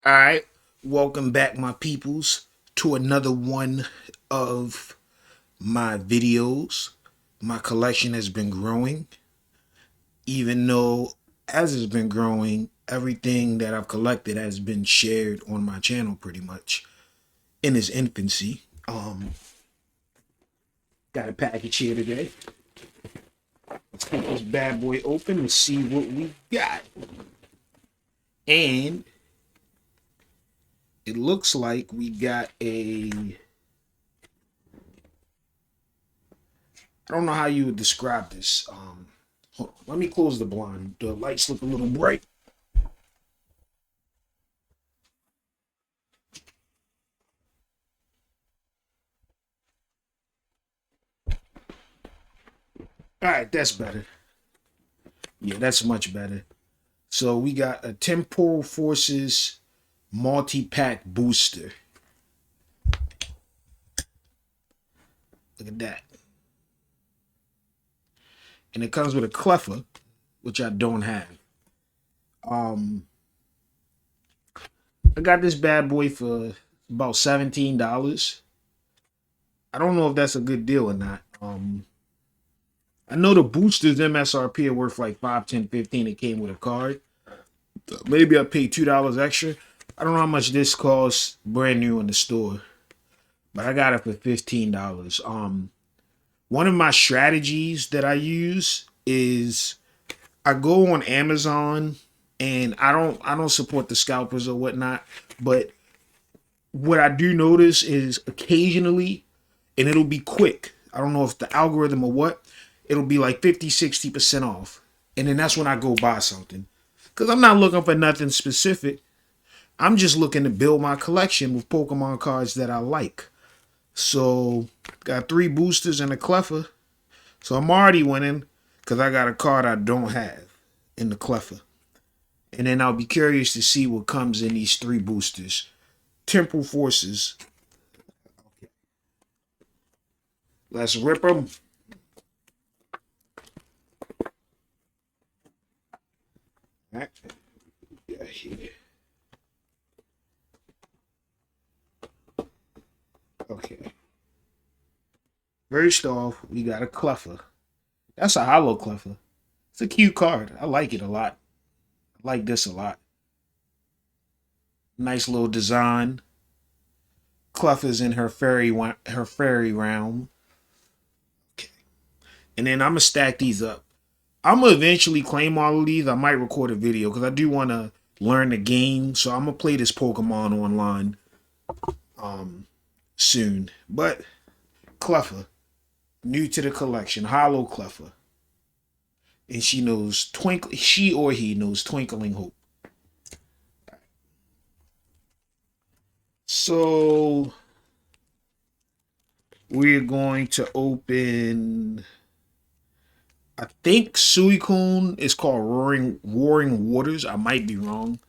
All right, welcome back, my peoples, to another one of my videos. My collection has been growing, even though as it's been growing, everything that I've collected has been shared on my channel pretty much in its infancy. Got a package here today. Let's get this bad boy open and see what we got. And it looks like we got I don't know how you would describe this. Hold on, let me close the blind. The lights look a little bright. All right, that's better. Yeah, that's much better. So we got a Temporal Forces multi-pack booster. Look at that. And it comes with a Cleffa, which I don't have. Um, I got this bad boy for about $17. I don't know if that's a good deal or not. I know the boosters MSRP are worth like 5, 10, 15. It came with a card. Maybe I paid $2 extra. I don't know how much this costs brand new in the store, but I got it for $15. One of my strategies that I use is I go on Amazon and I don't support the scalpers or whatnot, but what I do notice is occasionally, and it'll be quick. I don't know if the algorithm or what, it'll be like 50, 60% off. And then that's when I go buy something. Because I'm not looking for nothing specific. I'm just looking to build my collection with Pokemon cards that I like. So, got 3 boosters and a Cleffa. So, I'm already winning because I got a card I don't have in the Cleffa. And then I'll be curious to see what comes in these 3 boosters. Temporal Forces. Let's rip them. All right. Yeah, here. Okay. First off, we got a Cleffa. That's a hollow Cleffa. It's a cute card. I like it a lot. I like this a lot. Nice little design. Cleffa's in her fairy realm. Okay. And then I'm gonna stack these up. I'm gonna eventually claim all of these. I might record a video because I do want to learn the game. So I'm gonna play this Pokemon online soon. But Cleffa, new to the collection, Hollow Cleffa, and she knows twinkle. She or he knows Twinkling Hope. So we're going to open. I think Suicune is called Roaring Waters. I might be wrong.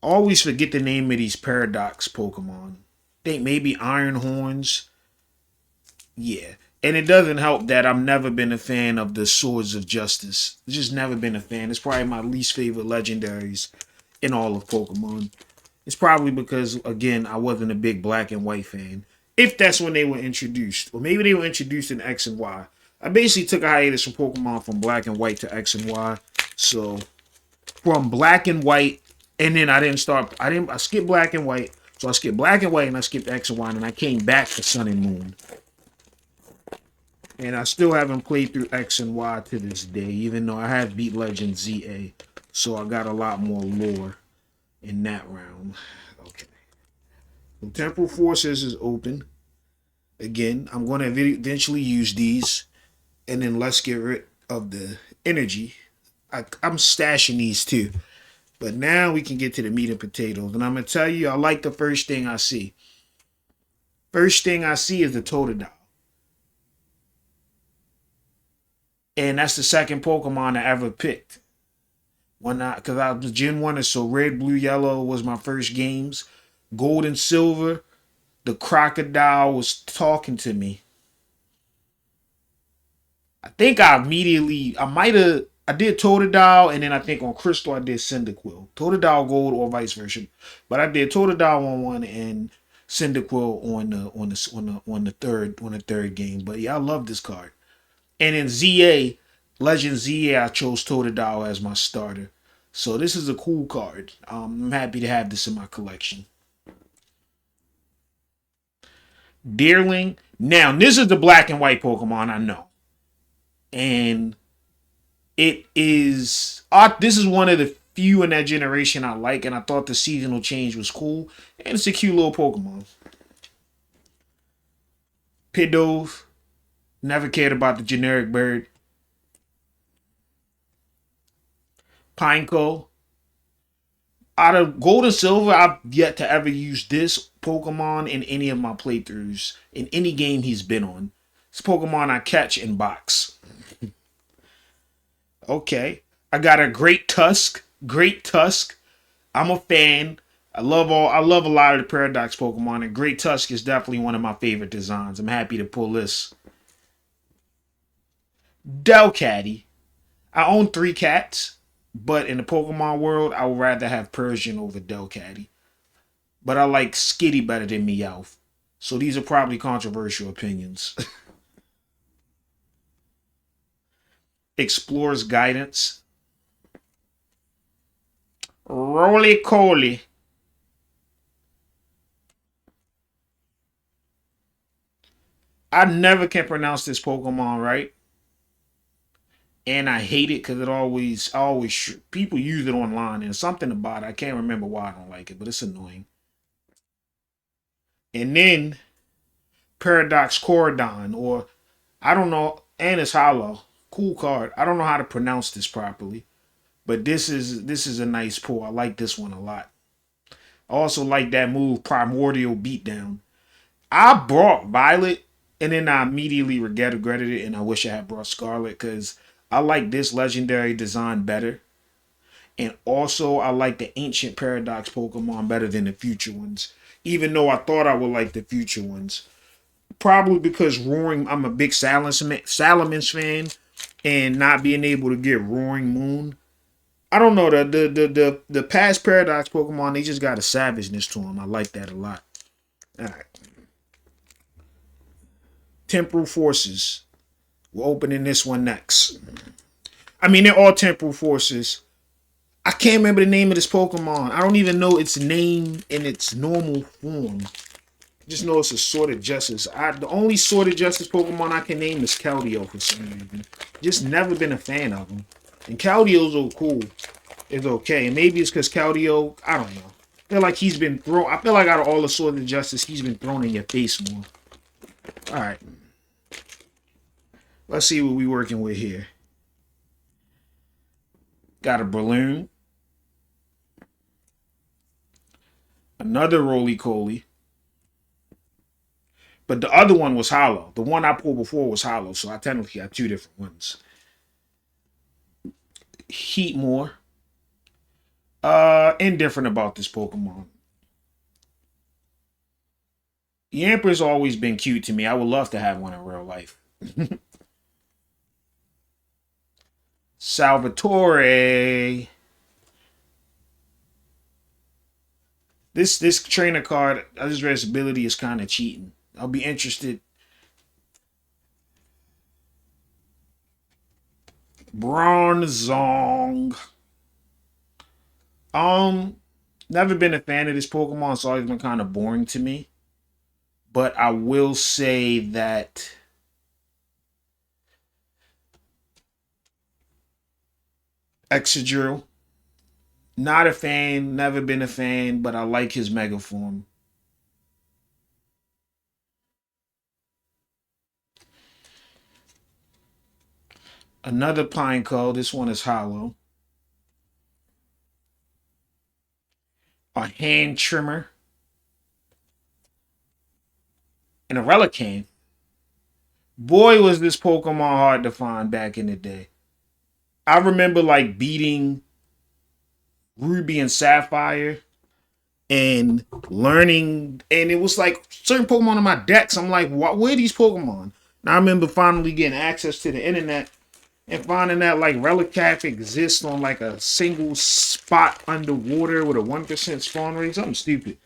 I always forget the name of these Paradox Pokemon. I think maybe Iron Horns. Yeah. And it doesn't help that I've never been a fan of the Swords of Justice. Just never been a fan. It's probably my least favorite legendaries in all of Pokemon. It's probably because, again, I wasn't a big black and white fan. If that's when they were introduced. Or maybe they were introduced in X and Y. I basically took a hiatus from Pokemon from black and white to X and Y. So, from black and white, and then I skipped black and white. So I skipped black and white and I skipped X and Y, and I came back to Sun and Moon. And I still haven't played through X and Y to this day, even though I have beat Legend ZA. So I got a lot more lore in that round. Okay. The Temporal Forces is open. Again, I'm going to eventually use these. And then let's get rid of the energy. I'm stashing these too. But now we can get to the meat and potatoes. And I'm going to tell you, I like the first thing I see. First thing I see is the Totodile. And that's the second Pokemon I ever picked. Because I was Gen 1, so red, blue, yellow was my first games. Gold and silver, the crocodile was talking to me. I think I might have I did Totodile, and then I think on Crystal I did Cyndaquil. Totodile Gold or vice versa. But I did Totodile on one and Cyndaquil on the third game. But yeah, I love this card. And in ZA, Legend ZA, I chose Totodile as my starter. So this is a cool card. I'm happy to have this in my collection. Deerling. Now, this is the black and white Pokemon I know. And it is this is one of the few in that generation I like, and I thought the seasonal change was cool. And it's a cute little Pokemon. Pidove. Never cared about the generic bird. Pineco. Out of Gold and Silver, I've yet to ever use this Pokemon in any of my playthroughs, in any game he's been on. It's Pokemon I catch in box. Okay. I got a Great Tusk. Great Tusk. I'm a fan. I love a lot of the Paradox Pokemon, and Great Tusk is definitely one of my favorite designs. I'm happy to pull this. Delcatty. I own 3 cats, but in the Pokemon world, I would rather have Persian over Delcatty. But I like Skitty better than Meowth. So these are probably controversial opinions. Explores Guidance. Roly-Coly. I never can pronounce this Pokemon right. And I hate it because people use it online and something about it. I can't remember why I don't like it, but it's annoying. And then Paradox Coridon, or I don't know, and it's hollow. Cool card. I don't know how to pronounce this properly, but this is a nice pull. I like this one a lot. I also like that move, Primordial Beatdown. I brought Violet, and then I immediately regretted it, and I wish I had brought Scarlet because I like this legendary design better. And also, I like the ancient Paradox Pokemon better than the future ones. Even though I thought I would like the future ones. Probably because Roaring, I'm a big Salamence fan. And not being able to get Roaring Moon. I don't know, the past Paradox Pokemon, they just got a savageness to them. I like that a lot. Alright. Temporal Forces. We're opening this one next. I mean, they're all Temporal Forces. I can't remember the name of this Pokemon. I don't even know its name in its normal form. I just know it's a Sword of Justice. The only Sword of Justice Pokemon I can name is Keldeo for some reason. Just never been a fan of them. And Keldeo's so cool. It's okay. And maybe it's because Keldeo, I don't know. I feel like he's been thrown. I feel like out of all the Sword of Justice, he's been thrown in your face more. Alright. Let's see what we're working with here. Got a Balloon. Another Roly-Coly. But the other one was hollow. The one I pulled before was hollow, so I technically got 2 different ones. Heatmore. Indifferent about this Pokemon. Yamper's always been cute to me. I would love to have one in real life. Salvatore. This trainer card, this res ability is kind of cheating. I'll be interested. Bronzong. Never been a fan of this Pokemon. It's always been kind of boring to me. But I will say that Excadrill. Not a fan, never been a fan, but I like his Mega form. Another Pineco. This one is hollow. A Hand Trimmer. And a Relicanth. Boy, was this Pokemon hard to find back in the day. I remember like beating Ruby and Sapphire and learning, and it was like certain Pokemon in my decks. I'm like, where are these Pokemon? And I remember finally getting access to the internet and finding that like Relicath exists on like a single spot underwater with a 1% spawn rate, something stupid.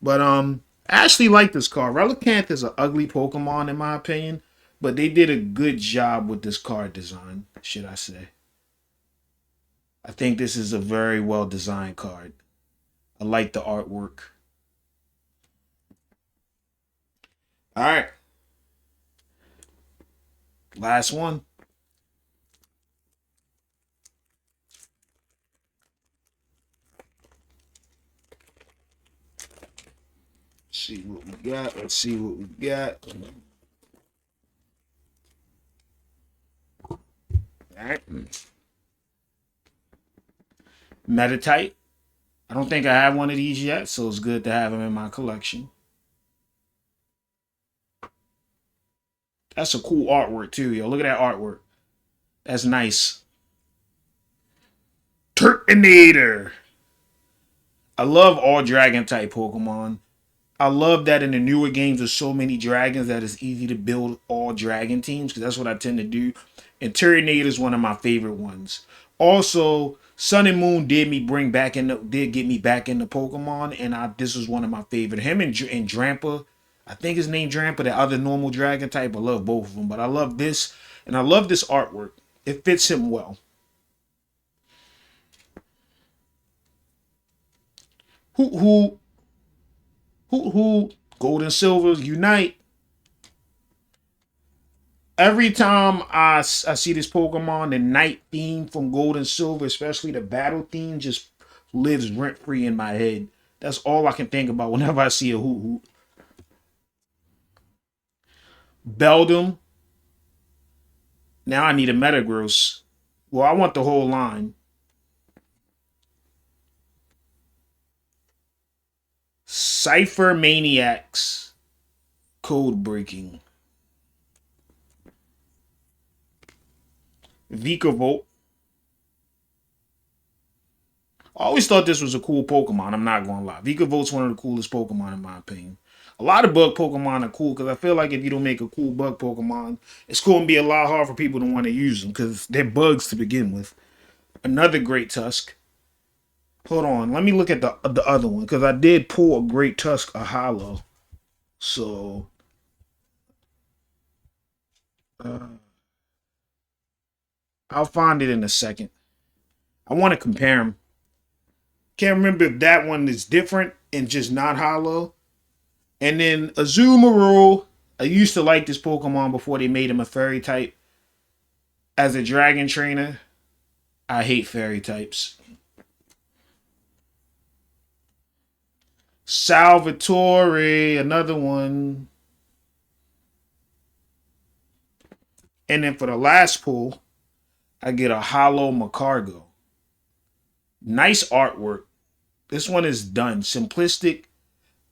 But I actually like this card. Relicanth is an ugly Pokemon in my opinion, but they did a good job with this card design, should I say. I think this is a very well designed card. I like the artwork. All right, last one. See what we got. Let's see what we got. All right. Meditite. I don't think I have one of these yet, so it's good to have them in my collection. That's a cool artwork too, yo. Look at that artwork. That's nice. Turtonator. I love all dragon type Pokemon. I love that in the newer games there's so many dragons that it's easy to build all dragon teams because that's what I tend to do. And Turtonator is one of my favorite ones. Also, Sun and Moon did get me back into Pokemon, and this was one of my favorite. Him and Drampa, I think his name Drampa, the other normal dragon type. I love both of them, but I love this, and I love this artwork. It fits him well. Who who gold and silver unite. Every time I see this Pokemon, the night theme from Gold and Silver, especially the battle theme, just lives rent free in my head. That's all I can think about whenever I see a Hoot Hoot. Beldum. Now I need a Metagross. Well, I want the whole line. Cypher Maniacs. Code breaking. Vikavolt. I always thought this was a cool Pokemon. I'm not gonna lie. Vikavolt's one of the coolest Pokemon in my opinion. A lot of bug Pokemon are cool because I feel like if you don't make a cool bug Pokemon, it's going to be a lot hard for people to want to use them because they're bugs to begin with. Another Great Tusk. Hold on, let me look at the other one because I did pull a Great Tusk, a hollow. So uh, I'll find it in a second. I want to compare them. Can't remember if that one is different and just not hollow. And then Azumarill. I used to like this Pokemon before they made him a fairy type. As a dragon trainer, I hate fairy types. Salvatore, another one. And then for the last pull, I get a hollow Macargo. Nice artwork. This one is done. Simplistic.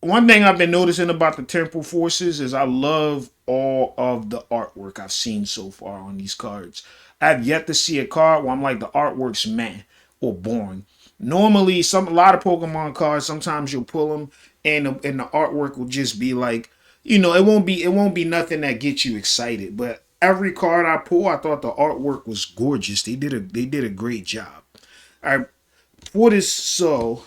One thing I've been noticing about the Temple Forces is I love all of the artwork I've seen so far on these cards. I've yet to see a card where I'm like the artwork's meh or boring. Normally, a lot of Pokemon cards, sometimes you'll pull them and the artwork will just be like, it won't be nothing that gets you excited. But every card I pull, I thought the artwork was gorgeous. They did a great job. All right, for this, so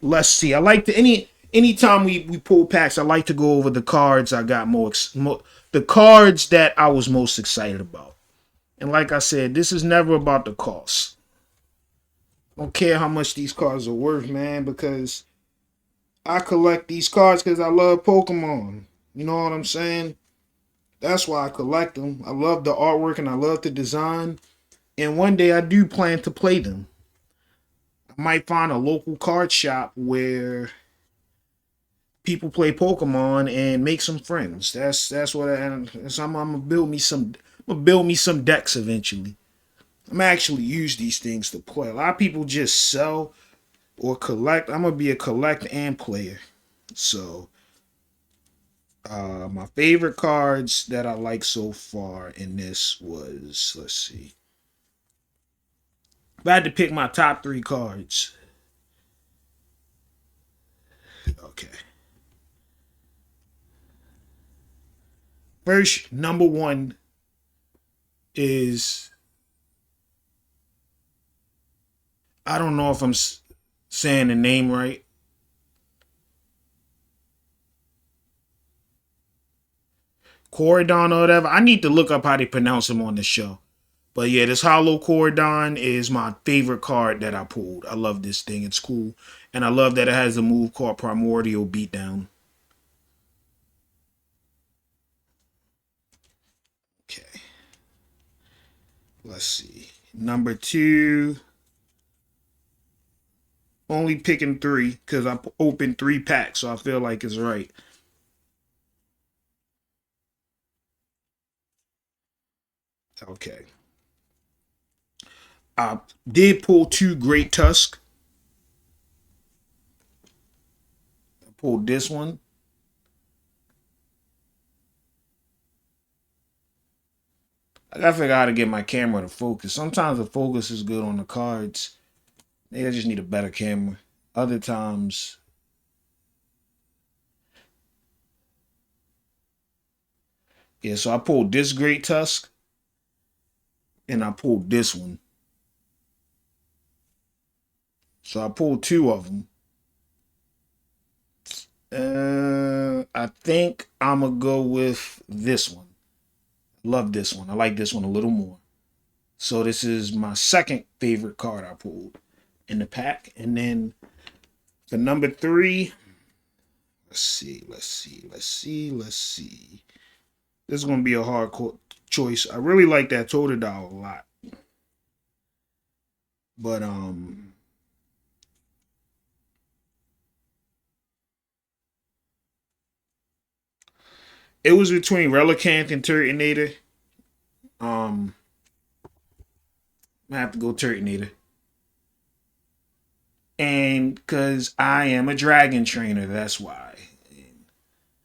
let's see. I like to anytime we pull packs, I like to go over the cards I got more the cards that I was most excited about. And like I said, this is never about the cost. I don't care how much these cards are worth, man, because I collect these cards because I love Pokemon. You know what I'm saying? That's why I collect them. I love the artwork and I love the design. And one day I do plan to play them. I might find a local card shop where people play Pokemon and make some friends. That's what I'm gonna build me some. I'm gonna build me some decks eventually. I'm gonna actually use these things to play. A lot of people just sell or collect. I'm gonna be a collect and player. So my favorite cards that I like so far in this was, let's see. If I had to pick my top three cards, okay. First, number one is I don't know if I'm saying the name right. Corridon or whatever. I need to look up how they pronounce him on the show. But yeah, this Hollow Corridon is my favorite card that I pulled. I love this thing. It's cool. And I love that it has a move called Primordial Beatdown. Okay. Let's see. Number two. Only picking three because I opened 3 packs, so I feel like it's right. Okay. I did pull two Great Tusk. I pulled this one. I gotta figure out how to get my camera to focus. Sometimes the focus is good on the cards. Maybe I just need a better camera. Other times, yeah. So I pulled this Great Tusk, and I pulled this one. So I pulled two of them. I think I'm gonna go with this one. Love this one. I like this one a little more. So this is my second favorite card I pulled in the pack. And then the number three. Let's see. This is gonna be a hard choice. I really like that Totodile a lot. But it was between Relicanth and Turtonator. I have to go Turtonator. And because I am a dragon trainer, that's why.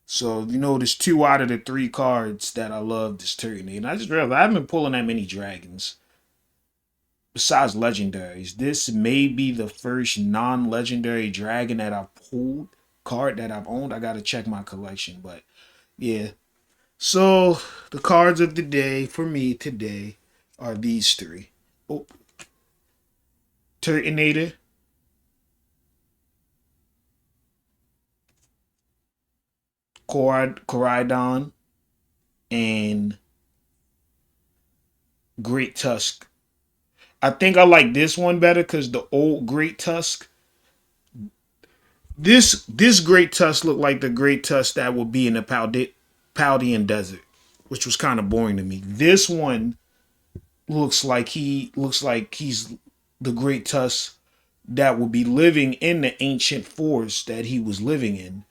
So you notice two out of the three cards that I love this Turtonator. And I just realized I haven't been pulling that many dragons. Besides legendaries, this may be the first non-legendary dragon that I've pulled, card that I've owned. I gotta check my collection, but yeah. So the cards of the day for me today are these three. Oh, Turtonator, Koraidon, and Great Tusk. I think I like this one better because the old Great Tusk. This Great Tusk looked like the Great Tusk that would be in the Paldean Desert, which was kind of boring to me. This one looks like he's the Great Tusk that would be living in the ancient forest that he was living in,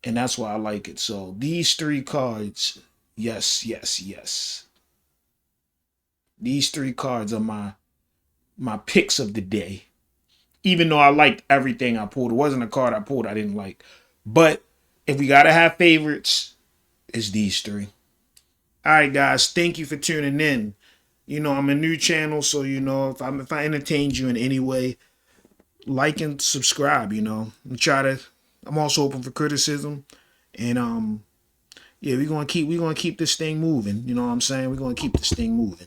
and that's why I like it. So these three cards, yes. These three cards are my picks of the day. Even though I liked everything I pulled, it wasn't a card I pulled I didn't like. But if we gotta have favorites, it's these three. All right, guys. Thank you for tuning in. I'm a new channel, so if I entertained you in any way, like and subscribe. And try to. I'm also open for criticism, and yeah, we're gonna keep this thing moving. You know what I'm saying? We're gonna keep this thing moving.